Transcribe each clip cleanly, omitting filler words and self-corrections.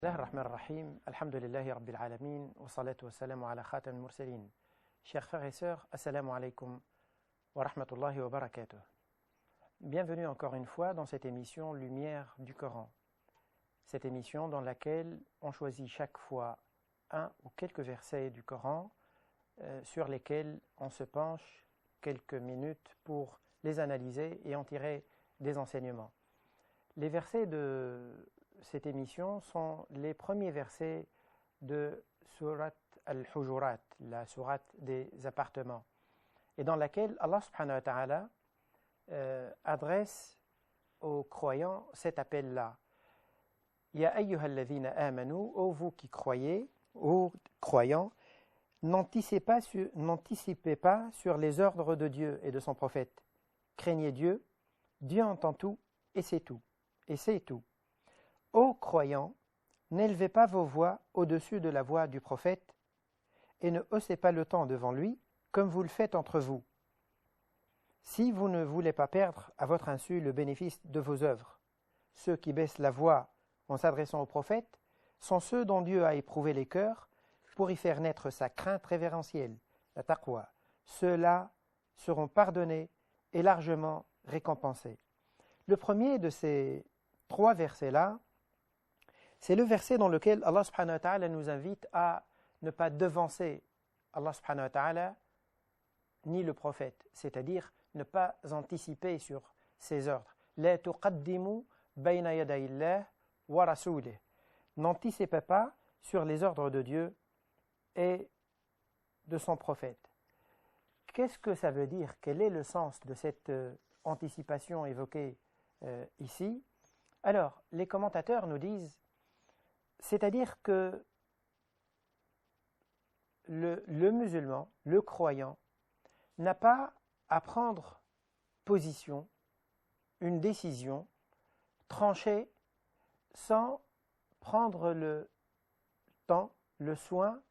الله الرحمن الرحيم, alhamdulillahi rabbil alamin, wa salatu wa salamu ala khatam al-mursalin. Chers frères et sœurs, assalamu alaikum wa rahmatullahi wa barakatuh. Bienvenue encore une fois dans cette émission Lumière du Coran. Cette émission dans laquelle on choisit chaque fois un ou quelques versets du Coran sur lesquels on se penche quelques minutes pour les analyser et en tirer des enseignements. Les versets de cette émission sont les premiers versets de Surat al-Hujurat, la sourate des appartements, et dans laquelle Allah subhanahu wa ta'ala adresse aux croyants cet appel-là. Ya ayyuhalladhina amanu, ô vous qui croyez, ô croyants, n'anticipez pas sur les ordres de Dieu et de son prophète. Craignez Dieu, Dieu entend tout et c'est tout. Et c'est tout. Ô croyants, n'élevez pas vos voix au-dessus de la voix du prophète et ne haussez pas le ton devant lui comme vous le faites entre vous. Si vous ne voulez pas perdre à votre insu le bénéfice de vos œuvres, ceux qui baissent la voix en s'adressant au prophète sont ceux dont Dieu a éprouvé les cœurs pour y faire naître sa crainte révérentielle, la taqwa. Ceux-là seront pardonnés et largement récompensés. Le premier de ces trois versets-là, c'est le verset dans lequel Allah subhanahu wa ta'ala nous invite à ne pas devancer Allah subhanahu wa ta'ala ni le prophète, c'est-à-dire ne pas anticiper sur ses ordres. La tuqaddimu bayna yaday Allah wa rasoulih. N'anticipez pas sur les ordres de Dieu et de son prophète. Qu'est-ce que ça veut dire? Quel est le sens de cette anticipation évoquée ici? Alors, les commentateurs nous disent, c'est-à-dire que le musulman, le croyant, n'a pas à prendre position, une décision tranchée, sans prendre le temps, le soin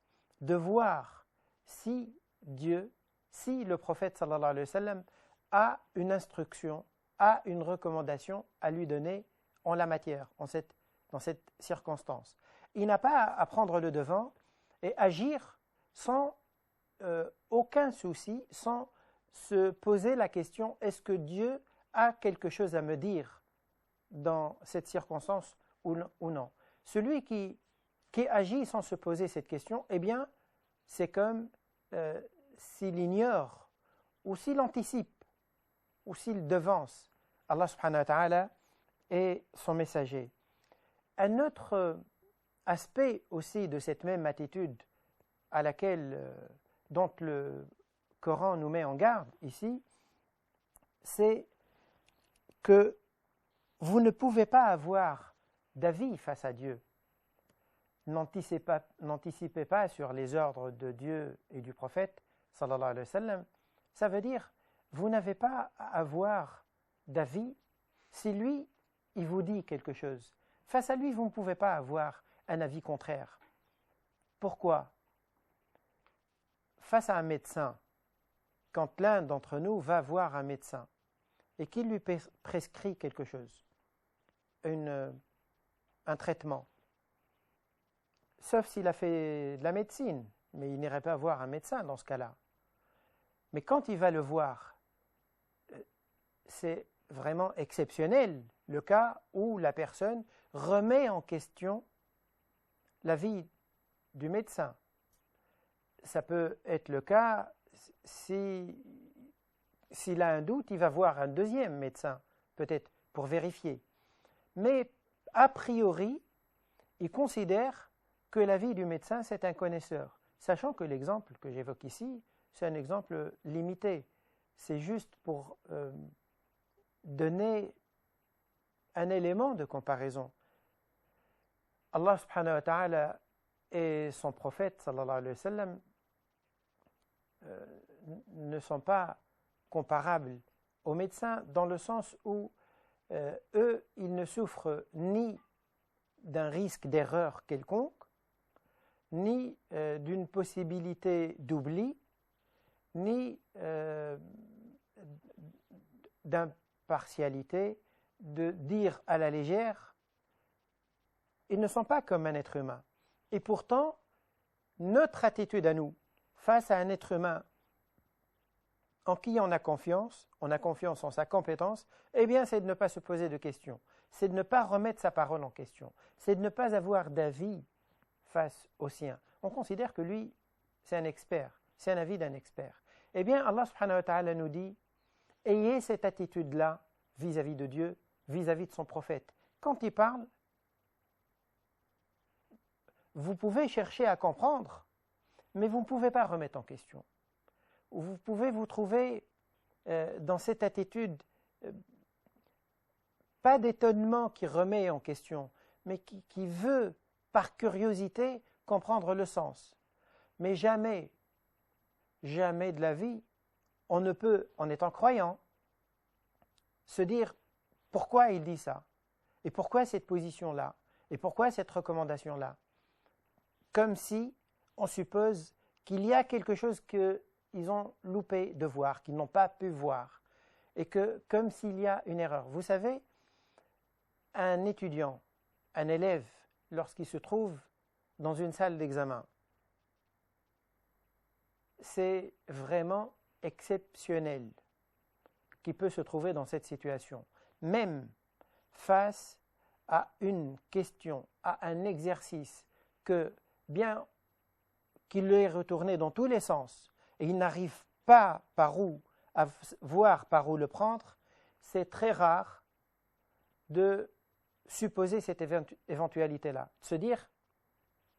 de voir si Dieu, si le prophète sallallahu alayhi wa sallam a une instruction, a une recommandation à lui donner en la matière, dans cette circonstance. Il n'a pas à prendre le devant et agir sans aucun souci, sans se poser la question, est-ce que Dieu a quelque chose à me dire dans cette circonstance ou non? Celui qui agit sans se poser cette question, eh bien, c'est comme s'il ignore ou s'il anticipe ou s'il devance Allah subhanahu wa ta'ala et son messager. Un autre aspect aussi de cette même attitude à laquelle, dont le Coran nous met en garde ici, c'est que vous ne pouvez pas avoir d'avis face à Dieu. N'anticipez pas sur les ordres de Dieu et du prophète, sallallahu alayhi wa sallam. Ça veut dire, vous n'avez pas à avoir d'avis si lui, il vous dit quelque chose. Face à lui, vous ne pouvez pas avoir un avis contraire. Pourquoi? Face à un médecin, quand l'un d'entre nous va voir un médecin et qu'il lui prescrit quelque chose, un traitement, sauf s'il a fait de la médecine, mais il n'irait pas voir un médecin dans ce cas-là. Mais quand il va le voir, c'est vraiment exceptionnel le cas où la personne remet en question l'avis du médecin. Ça peut être le cas s'il a un doute, il va voir un deuxième médecin, peut-être pour vérifier. Mais a priori, il considère que l'avis du médecin, c'est un connaisseur, sachant que l'exemple que j'évoque ici, c'est un exemple limité. C'est juste pour donner un élément de comparaison. Allah subhanahu wa ta'ala et son prophète sallallahu alayhi wa sallam ne sont pas comparables aux médecins dans le sens où eux, ils ne souffrent ni d'un risque d'erreur quelconque, ni d'une possibilité d'oubli, ni d'impartialité, de dire à la légère ils ne sont pas comme un être humain. Et pourtant, notre attitude à nous, face à un être humain en qui on a confiance en sa compétence, eh bien, c'est de ne pas se poser de questions, c'est de ne pas remettre sa parole en question, c'est de ne pas avoir d'avis face au sien. On considère que lui, c'est un expert, c'est un avis d'un expert. Eh bien, Allah subhanahu wa ta'ala nous dit, ayez cette attitude-là vis-à-vis de Dieu, vis-à-vis de son prophète. Quand il parle, vous pouvez chercher à comprendre, mais vous ne pouvez pas remettre en question. Vous pouvez vous trouver dans cette attitude, pas d'étonnement qui remet en question, mais qui veut, par curiosité, comprendre le sens. Mais jamais, jamais de la vie, on ne peut, en étant croyant, se dire pourquoi il dit ça, et pourquoi cette position-là, et pourquoi cette recommandation-là. Comme si on suppose qu'il y a quelque chose qu'ils ont loupé de voir, qu'ils n'ont pas pu voir, et que comme s'il y a une erreur. Vous savez, un étudiant, un élève, lorsqu'il se trouve dans une salle d'examen, c'est vraiment exceptionnel qu'il peut se trouver dans cette situation. Même face à une question, à un exercice que, bien qu'il lui ait retourné dans tous les sens, et il n'arrive pas à voir par où le prendre, c'est très rare de supposer cette éventualité-là. De se dire,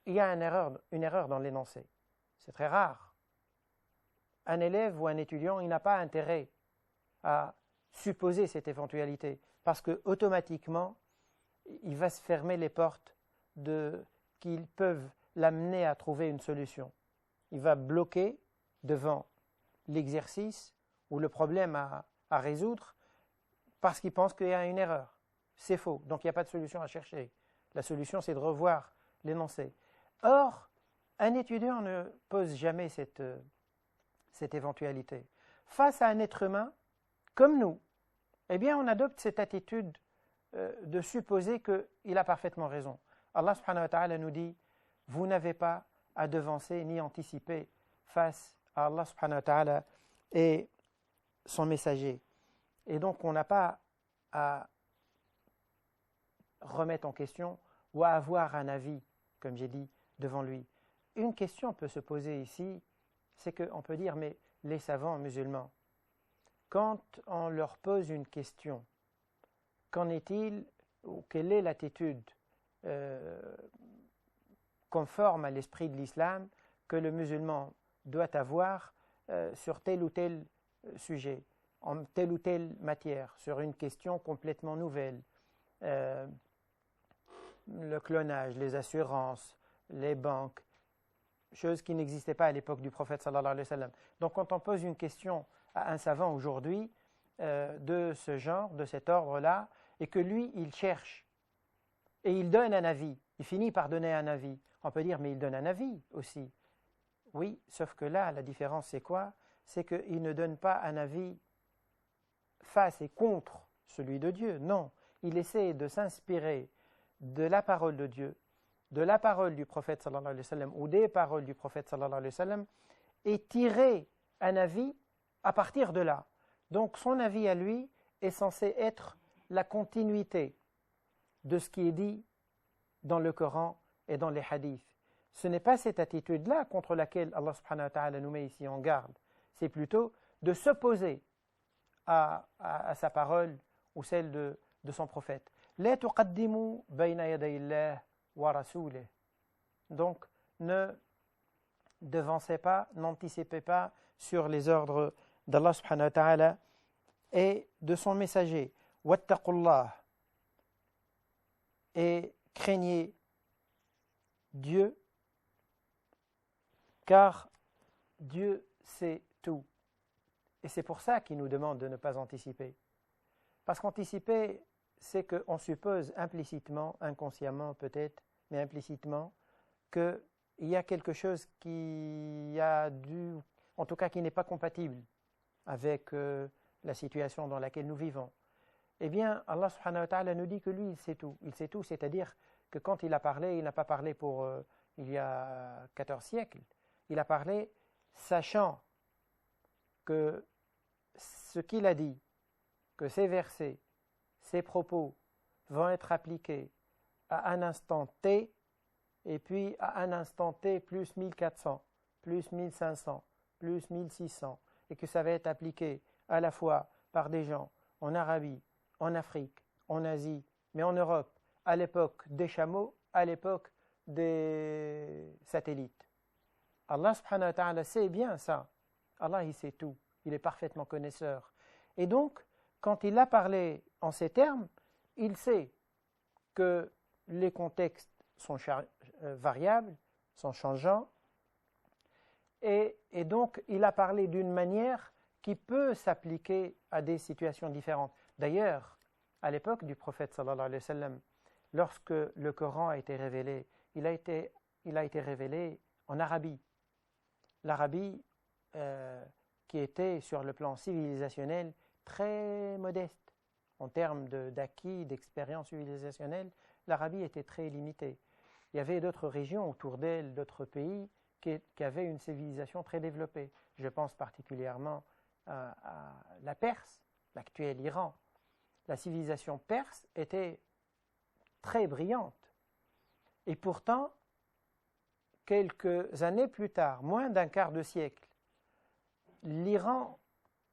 il y a une erreur dans l'énoncé. C'est très rare. Un élève ou un étudiant, il n'a pas intérêt à supposer cette éventualité, parce que automatiquement, il va se fermer les portes qui peuvent l'amener à trouver une solution. Il va bloquer devant l'exercice ou le problème à résoudre parce qu'il pense qu'il y a une erreur. C'est faux, donc il n'y a pas de solution à chercher. La solution, c'est de revoir l'énoncé. Or, un étudiant ne pose jamais cette éventualité. Face à un être humain, comme nous, eh bien, on adopte cette attitude de supposer qu'il a parfaitement raison. Allah subhanahu wa ta'ala nous dit, vous n'avez pas à devancer ni anticiper face à Allah subhanahu wa ta'ala et son messager. Et donc, on n'a pas à remettre en question ou à avoir un avis, comme j'ai dit, devant lui. Une question peut se poser ici, c'est qu'on peut dire, mais les savants musulmans, quand on leur pose une question, qu'en est-il ou quelle est l'attitude conforme à l'esprit de l'islam que le musulman doit avoir sur tel ou tel sujet, en telle ou telle matière, sur une question complètement nouvelle, le clonage, les assurances, les banques, choses qui n'existaient pas à l'époque du prophète sallallahu alayhi wa sallam. Donc quand on pose une question à un savant aujourd'hui de ce genre, de cet ordre-là, et que lui, il cherche, et il donne un avis, il finit par donner un avis, on peut dire, mais il donne un avis aussi. Oui, sauf que là, la différence, c'est quoi? C'est qu'il ne donne pas un avis face et contre celui de Dieu. Non, il essaie de s'inspirer de la parole de Dieu, de la parole du prophète sallallahu alayhi wa sallam, ou des paroles du prophète sallallahu alayhi wa sallam, et tirer un avis à partir de là. Donc son avis à lui est censé être la continuité de ce qui est dit dans le Coran et dans les hadiths. Ce n'est pas cette attitude-là contre laquelle Allah subhanahu wa ta'ala nous met ici en garde. C'est plutôt de s'opposer à sa parole ou celle de son prophète. La tuqaddimu bayna yaday Allah wa rasoulih. Donc, ne devancez pas, n'anticipez pas sur les ordres d'Allah subhanahu wa ta'ala et de son messager. Wattaqullah. Et craignez Dieu, car Dieu sait tout. Et c'est pour ça qu'il nous demande de ne pas anticiper. Parce qu'anticiper, c'est qu'on suppose implicitement, inconsciemment peut-être, mais implicitement, qu'il y a quelque chose en tout cas qui n'est pas compatible avec la situation dans laquelle nous vivons. Eh bien, Allah subhanahu wa ta'ala nous dit que lui, il sait tout. Il sait tout, c'est-à-dire que quand il a parlé, il n'a pas parlé pour il y a 14 siècles. Il a parlé sachant que ce qu'il a dit, que ces versets, ces propos vont être appliqués à un instant T, et puis à un instant T plus 1400, plus 1500, plus 1600, et que ça va être appliqué à la fois par des gens en Arabie, en Afrique, en Asie, mais en Europe, à l'époque des chameaux, à l'époque des satellites. Allah subhanahu wa ta'ala sait bien ça. Allah, il sait tout. Il est parfaitement connaisseur. Et donc, quand il a parlé en ces termes, il sait que les contextes sont variables, sont changeants, et donc il a parlé d'une manière qui peut s'appliquer à des situations différentes. D'ailleurs, à l'époque du prophète sallallahu alayhi wa sallam, lorsque le Coran a été révélé, il a été révélé en Arabie. L'Arabie qui était sur le plan civilisationnel très modeste. En termes d'acquis, d'expérience civilisationnelle, l'Arabie était très limitée. Il y avait d'autres régions autour d'elle, d'autres pays qui avaient une civilisation très développée. Je pense particulièrement à la Perse, l'actuel Iran. La civilisation perse était très brillante. Et pourtant, quelques années plus tard, moins d'un quart de siècle, l'Iran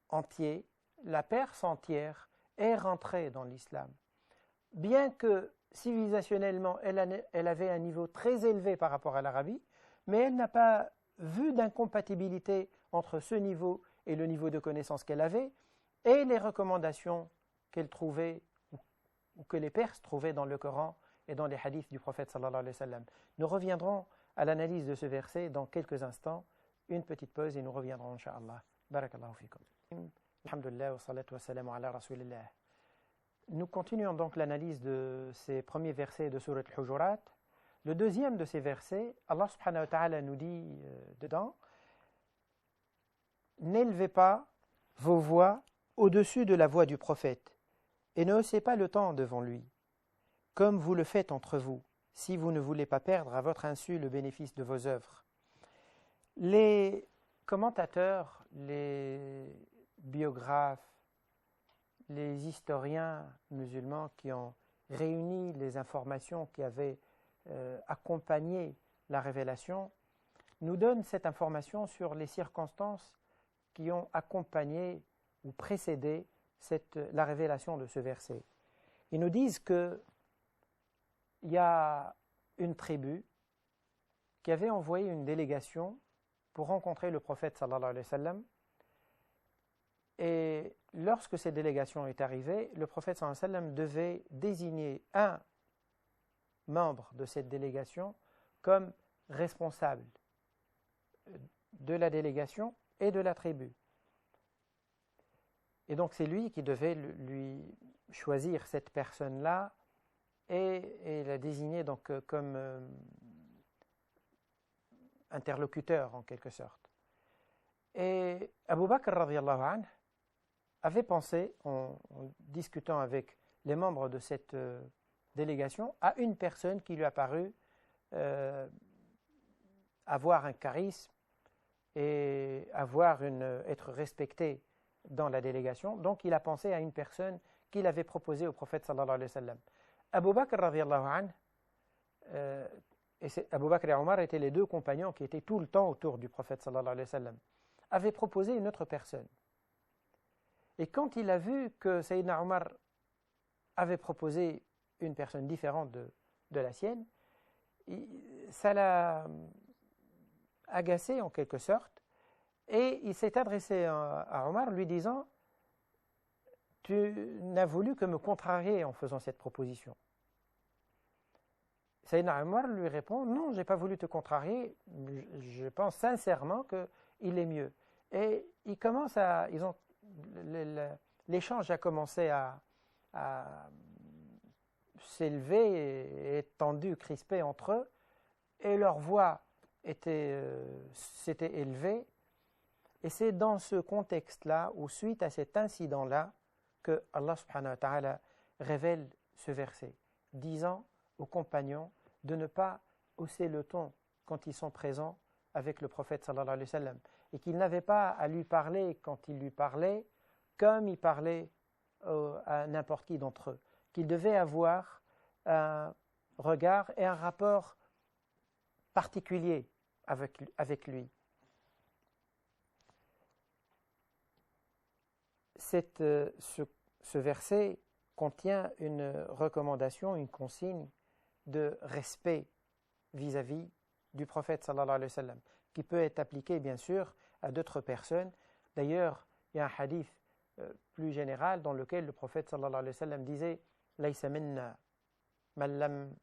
entier, la Perse entière, est rentrée dans l'islam. Bien que civilisationnellement, elle avait un niveau très élevé par rapport à l'Arabie, mais elle n'a pas vu d'incompatibilité entre ce niveau et le niveau de connaissance qu'elle avait et les recommandations qu'elle trouvait ou que les Perses trouvaient dans le Coran et dans les hadiths du prophète sallallahu alayhi wa sallam. Nous reviendrons à l'analyse de ce verset dans quelques instants. Une petite pause et nous reviendrons, incha'Allah. Barakallahu fikum. Alhamdulillah wa salatu wa salam ala rasulillah. Nous continuons donc l'analyse de ces premiers versets de Surat Al-Hujurat. Le deuxième de ces versets, Allah subhanahu wa ta'ala nous dit dedans: n'élevez pas vos voix au-dessus de la voix du prophète et ne haussez pas le temps devant lui, comme vous le faites entre vous, si vous ne voulez pas perdre à votre insu le bénéfice de vos œuvres. Les commentateurs, les biographes, les historiens musulmans qui ont réuni les informations qui avaient accompagné la révélation nous donnent cette information sur les circonstances qui ont accompagné ou précédé la révélation de ce verset. Ils nous disent qu'il y a une tribu qui avait envoyé une délégation pour rencontrer le prophète sallallahu alayhi wa sallam. Et lorsque cette délégation est arrivée, le prophète sallallahu alayhi wa sallam devait désigner un membre de cette délégation comme responsable de la délégation et de la tribu. Et donc c'est lui qui devait lui choisir cette personne-là et la désigner donc comme interlocuteur en quelque sorte. Et Abu Bakr radiyallahu anhu avait pensé, en discutant avec les membres de cette délégation, à une personne qui lui a paru avoir un charisme et être respecté dans la délégation. Donc il a pensé à une personne qu'il avait proposée au prophète sallallahu alayhi wa sallam. Abu Bakr radiyallahu anhu, Abu Bakr et Omar étaient les deux compagnons qui étaient tout le temps autour du prophète sallallahu alayhi wa sallam, avait proposé une autre personne. Et quand il a vu que Sayyidina Omar avait proposé une personne différente de la sienne, ça l'a agacé en quelque sorte, et il s'est adressé à Omar lui disant: tu n'as voulu que me contrarier en faisant cette proposition. Sayyidina Omar lui répond: non, je n'ai pas voulu te contrarier, je pense sincèrement qu'il est mieux. Et l'échange a commencé à s'élever et être tendu, crispé entre eux, et leur voix s'était élevée. Et c'est dans ce contexte-là, ou suite à cet incident-là, que Allah subhanahu wa ta'ala révèle ce verset, disant: aux compagnons de ne pas hausser le ton quand ils sont présents avec le prophète sallallahu alayhi wa sallam, et qu'ils n'avaient pas à lui parler quand il lui parlait comme il parlait à n'importe qui d'entre eux, qu'ils devaient avoir un regard et un rapport particulier avec lui. Ce verset contient une recommandation, une consigne de respect vis-à-vis du prophète sallallahu alayhi wa sallam, qui peut être appliqué bien sûr à d'autres personnes. D'ailleurs, il y a un hadith plus général dans lequel le prophète sallallahu alayhi wa sallam disait « Laysa minna man lam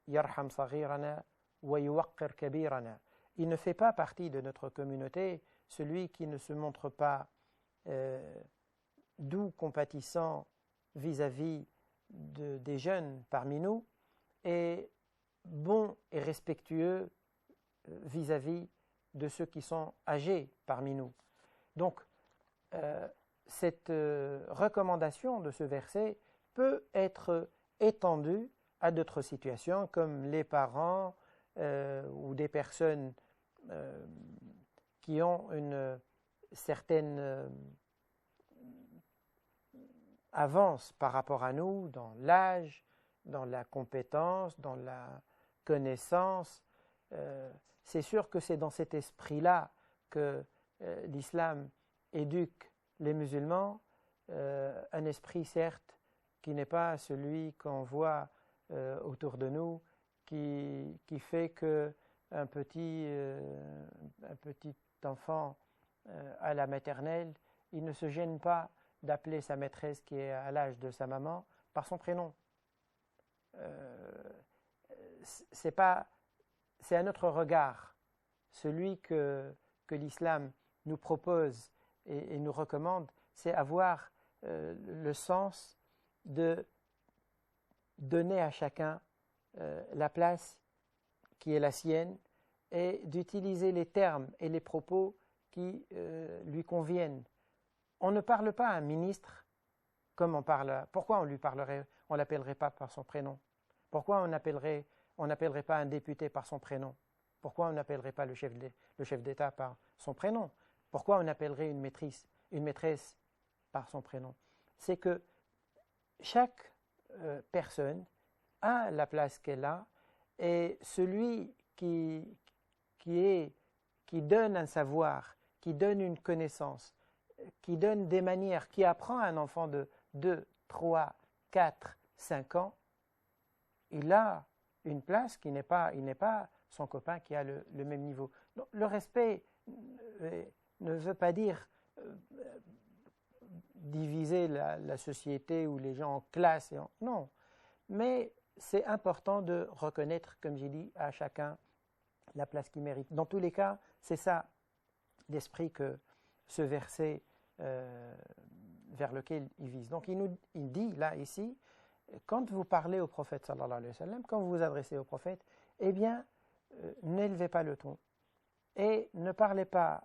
yarham saghirana wa yuwaqqir kabirana » Il ne fait pas partie de notre communauté celui qui ne se montre pas doux, compatissant vis-à-vis des jeunes parmi nous, et bon et respectueux vis-à-vis de ceux qui sont âgés parmi nous. Donc, cette recommandation de ce verset peut être étendue à d'autres situations, comme les parents ou des personnes qui ont une certaine avance par rapport à nous dans l'âge, dans la compétence, dans la connaissance. C'est sûr que c'est dans cet esprit-là que l'islam éduque les musulmans, un esprit certes qui n'est pas celui qu'on voit autour de nous, qui fait qu'un petit enfant à la maternelle, il ne se gêne pas d'appeler sa maîtresse qui est à l'âge de sa maman par son prénom. C'est un autre regard, celui que l'islam nous propose et nous recommande, c'est avoir le sens de donner à chacun la place qui est la sienne et d'utiliser les termes et les propos qui lui conviennent. On ne parle pas à un ministre comme on parle. Pourquoi on l'appellerait pas par son prénom? Pourquoi on n'appellerait pas un député par son prénom? Pourquoi on n'appellerait pas le chef d'État par son prénom? Pourquoi on appellerait une maîtresse par son prénom? C'est que chaque personne a la place qu'elle a, et celui qui donne un savoir, qui donne une connaissance, qui donne des manières, qui apprend à un enfant de 2, 3, 4, 5 ans, il a une place qui n'est pas son copain qui a le même niveau. Donc, le respect ne veut pas dire diviser la société ou les gens en classes. Non, mais c'est important de reconnaître, comme j'ai dit, à chacun la place qu'il mérite. Dans tous les cas, c'est ça l'esprit que ce verset vers lequel il vise. Donc il dit là, ici, quand vous parlez au prophète sallallahu alayhi wa sallam, quand vous vous adressez au prophète, eh bien, n'élevez pas le ton et ne parlez pas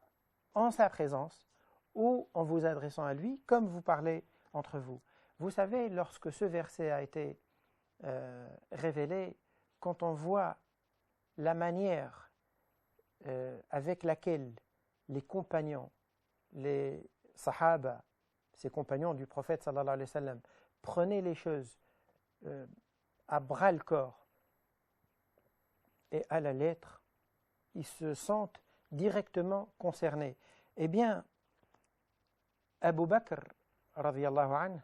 en sa présence ou en vous adressant à lui comme vous parlez entre vous. Vous savez, lorsque ce verset a été révélé, quand on voit la manière avec laquelle les compagnons, les sahaba, ces compagnons du prophète sallallahu alayhi wa sallam, prenaient les choses à bras le corps et à la lettre, ils se sentent directement concernés. Eh bien, Abu Bakr, radiyallahu anhu,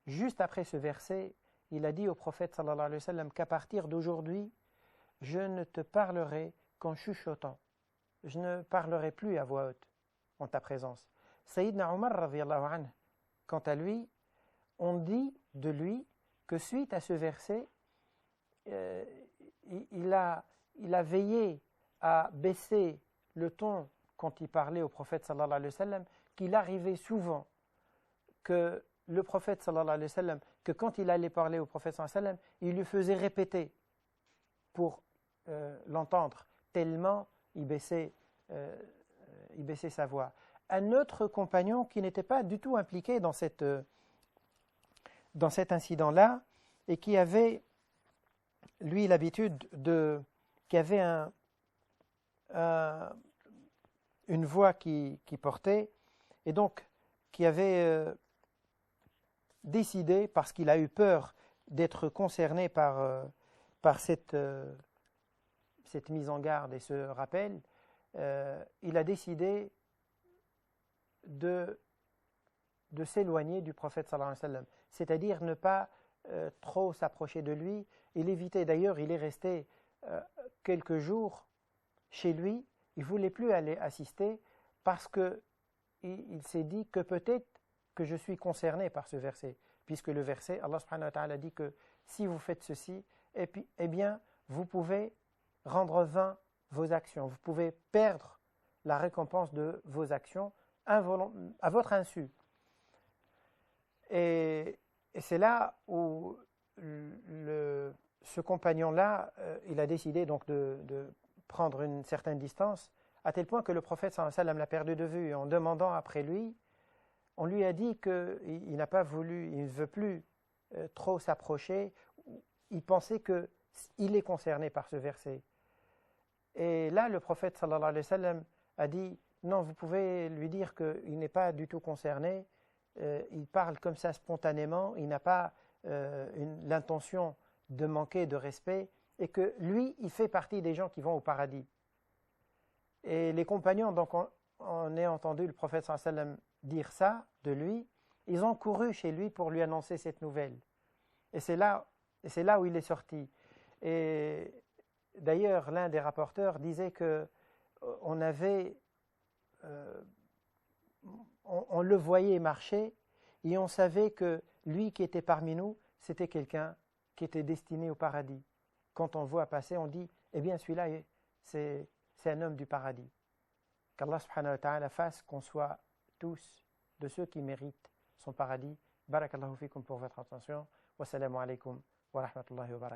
juste après ce verset, il a dit au prophète sallallahu alayhi wa sallam qu'à partir d'aujourd'hui, je ne te parlerai qu'en chuchotant. Je ne parlerai plus à voix haute en ta présence. Sayyidina Omar, radiyallahu anhu, quant à lui, on dit de lui que suite à ce verset, il a veillé à baisser le ton quand il parlait au prophète sallallahu alayhi wa sallam, qu'il arrivait souvent que le prophète sallallahu alayhi wa sallam, que quand il allait parler au prophète sallallahu alayhi wa sallam, il lui faisait répéter pour l'entendre, tellement il baissait sa voix. Un autre compagnon qui n'était pas du tout impliqué dans cet incident-là et qui avait lui, l'habitude qui avait une voix qui portait, et donc qui avait décidé, parce qu'il a eu peur d'être concerné par cette mise en garde et ce rappel, il a décidé de s'éloigner du prophète sallallahu alayhi wa sallam, c'est-à-dire ne pas trop s'approcher de lui. Il évitait, d'ailleurs, il est resté quelques jours chez lui, il ne voulait plus aller assister parce qu'il s'est dit que peut-être que je suis concerné par ce verset, puisque le verset, Allah subhanahu wa ta'ala dit que si vous faites ceci, eh bien, vous pouvez rendre vain vos actions, vous pouvez perdre la récompense de vos actions à votre insu. Et c'est là où ce compagnon-là, il a décidé donc de prendre une certaine distance, à tel point que le prophète sallallahu alayhi wa sallam l'a perdu de vue. Et en demandant après lui, on lui a dit qu'il n'a pas voulu, il ne veut plus trop s'approcher. Il pensait qu'il est concerné par ce verset. Et là, le prophète sallallahu alayhi wa sallam a dit, non, vous pouvez lui dire qu'il n'est pas du tout concerné. Il parle comme ça spontanément, il n'a pas l'intention de manquer de respect, et que lui, il fait partie des gens qui vont au paradis. Et les compagnons, donc on a entendu le prophète sallallahu alayhi wa sallam dire ça de lui, ils ont couru chez lui pour lui annoncer cette nouvelle. Et c'est là où il est sorti. Et d'ailleurs, l'un des rapporteurs disait que on le voyait marcher et on savait que lui qui était parmi nous, c'était quelqu'un qui était destiné au paradis. Quand on le voit passer, on dit, eh bien celui-là, c'est un homme du paradis. Qu'Allah subhanahu wa ta'ala fasse qu'on soit tous de ceux qui méritent son paradis. Barakallahu fikum pour votre attention. Wassalamu alaikum wa rahmatullahi wa barakatuh.